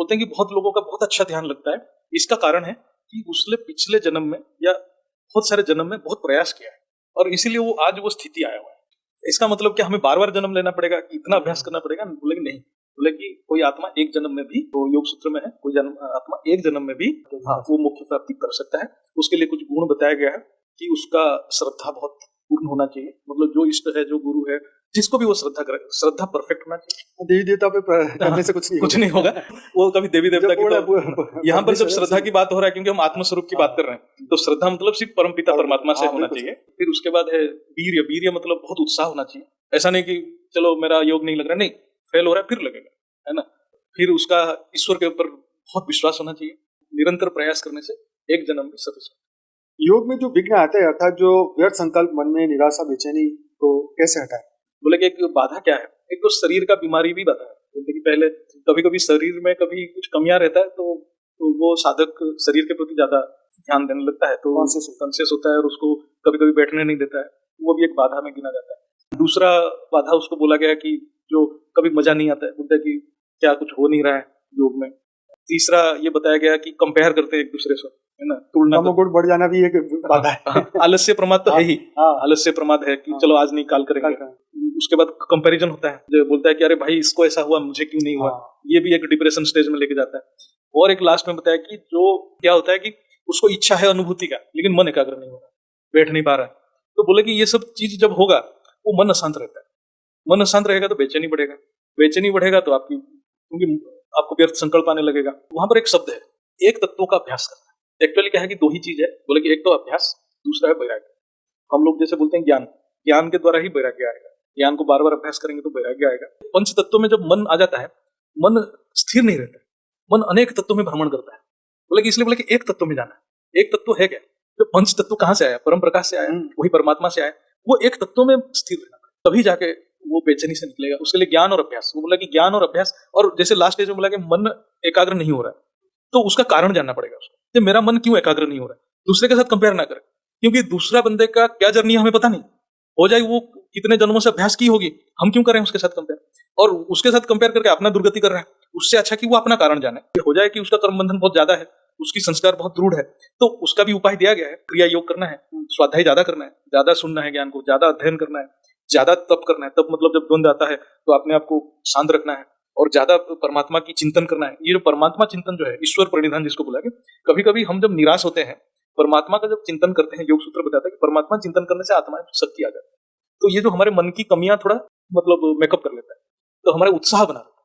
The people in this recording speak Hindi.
बोलते हैं कि बहुत लोगों का बहुत अच्छा ध्यान लगता है। इसका कारण है कि उसने पिछले जन्म में या बहुत सारे जन्म में बहुत प्रयास किया है और इसीलिए वो आज वो स्थिति आया हुआ है। इसका मतलब क्या हमें बार बार जन्म लेना पड़ेगा, इतना अभ्यास करना पड़ेगा? बोले कि नहीं, बोले कि कोई आत्मा एक जन्म में भी, तो योग सूत्र में है, कोई आत्मा एक जन्म में भी वो मोक्ष प्राप्ति कर सकता है। उसके लिए कुछ गुण बताया गया है कि उसका श्रद्धा बहुत पूर्ण होना चाहिए, मतलब जो इष्ट है, जो गुरु है, जिसको भी वो श्रद्धा करे, श्रद्धा परफेक्ट होना चाहिए। देवी देवता पे करने से कुछ नहीं होगा। वो कभी देवी देवता की यहाँ पर जब श्रद्धा की बात हो रहा है, क्योंकि हम आत्मस्वरूप की बात कर रहे हैं, तो श्रद्धा मतलब सिर्फ परम पिता परमात्मा से होना चाहिए। फिर उसके बाद है वीर्य। वीर्य मतलब बहुत उत्साह होना चाहिए। ऐसा नहीं कि चलो मेरा योग नहीं लग रहा, नहीं, फेल हो रहा है फिर लगेगा, है ना। फिर उसका ईश्वर के ऊपर बहुत विश्वास होना चाहिए। निरंतर प्रयास करने से एक जन्म भी सफिशिएंट। योग में जो विघ्न आते हैं, अर्थात जो व्यर्थ संकल्प, मन में निराशा, बेचैनी, तो कैसे हटाए? बोले कि एक बाधा क्या है, एक तो शरीर का बीमारी भी बाधा है। बोलते कि पहले कभी कभी शरीर में कभी कुछ कमियां रहता है, तो वो साधक शरीर के प्रति ज्यादा ध्यान देने लगता है, तो कॉन्शियस होता है और उसको कभी कभी बैठने नहीं देता है। वो भी एक बाधा में गिना जाता है। दूसरा बाधा उसको बोला गया कि जो कभी मजा नहीं आता है, बोलते हैं कि क्या कुछ हो नहीं रहा है योग में। तीसरा ये बताया गया कि कंपेयर करते हैं एक दूसरे से, है ना, तुलना गुण बढ़ जाना भी एक बाधा है। आलस्य प्रमाद तो है ही, आलस्य प्रमाद है कि चलो आज नहीं काल करेंगे। उसके बाद कंपैरिजन होता है, जो बोलता है कि अरे भाई इसको ऐसा हुआ, मुझे क्यों नहीं हुआ। ये भी एक डिप्रेशन स्टेज में लेके जाता है। और एक लास्ट में बताया कि जो क्या होता है कि उसको इच्छा है अनुभूति का, लेकिन मन एकाग्र नहीं हो रहा, बैठ नहीं पा रहा है। तो बोले कि ये सब चीज जब होगा वो मन अशांत रहता है। मन अशांत रहेगा तो बेचैनी बढ़ेगा, बेचैनी बढ़ेगा तो आपकी, क्योंकि आपको व्यर्थ संकल्प आने लगेगा। वहां पर एक शब्द है, एक तत्वों का अभ्यास करना। एक्चुअली क्या है कि दो ही चीज है, बोले कि एक तो अभ्यास, दूसरा है वैराग्य। हम लोग जैसे बोलते हैं ज्ञान, ज्ञान के द्वारा ही वैराग्य आएगा। ज्ञान को बार बार अभ्यास करेंगे तो वैराग्य आएगा। पंच तत्वों में जब मन आ जाता है, मन स्थिर नहीं रहता है, मन अनेक तत्वों में भ्रमण करता है। बोले कि इसलिए बोले कि एक तत्व में जाना है। एक तत्व है क्या? जो पंच तत्व कहाँ से आया? परम प्रकाश से आया, वही परमात्मा से आया। वो एक तत्व में स्थिर रहना, तभी जाके वो बेचैनी से निकलेगा। उसके लिए ज्ञान और अभ्यास। वो बोला कि ज्ञान और अभ्यास, और जैसे लास्ट स्टेज में बोला कि मन एकाग्र नहीं हो रहा है, तो उसका कारण जानना पड़ेगा उसको, मेरा मन क्यों एकाग्र नहीं हो रहा है। दूसरे के साथ कंपेयर ना करें, क्योंकि दूसरा बंदे का क्या जर्नी हमें पता नहीं, हो जाए वो कितने जन्मों से अभ्यास की होगी, हम क्यों करें उसके साथ कंपेयर। और उसके साथ कंपेयर करके अपना दुर्गति कर रहा है, उससे अच्छा कि वो अपना कारण जाने। हो जाए कि उसका कर्म बंधन बहुत ज्यादा है, उसकी संस्कार बहुत दृढ़ है, तो उसका भी उपाय दिया गया है। क्रिया योग करना है, स्वाध्याय ज्यादा करना है, ज्यादा सुनना है ज्ञान को, ज्यादा अध्ययन करना है, ज्यादा तप करना है। तप मतलब जब द्वंद आता है तो अपने आप को शांत रखना है और ज्यादा परमात्मा की चिंतन करना है। ये जो परमात्मा चिंतन जो है, ईश्वर प्रणिधान जिसको बोला गया, कभी कभी हम जब निराश होते हैं, परमात्मा का जब चिंतन करते हैं, योग सूत्र बताता है कि परमात्मा चिंतन करने से आत्मा में शक्ति आ जाती है। तो ये जो हमारे मन की कमियां थोड़ा मतलब मेकअप कर लेता है, तो हमारा उत्साह बना रहता है।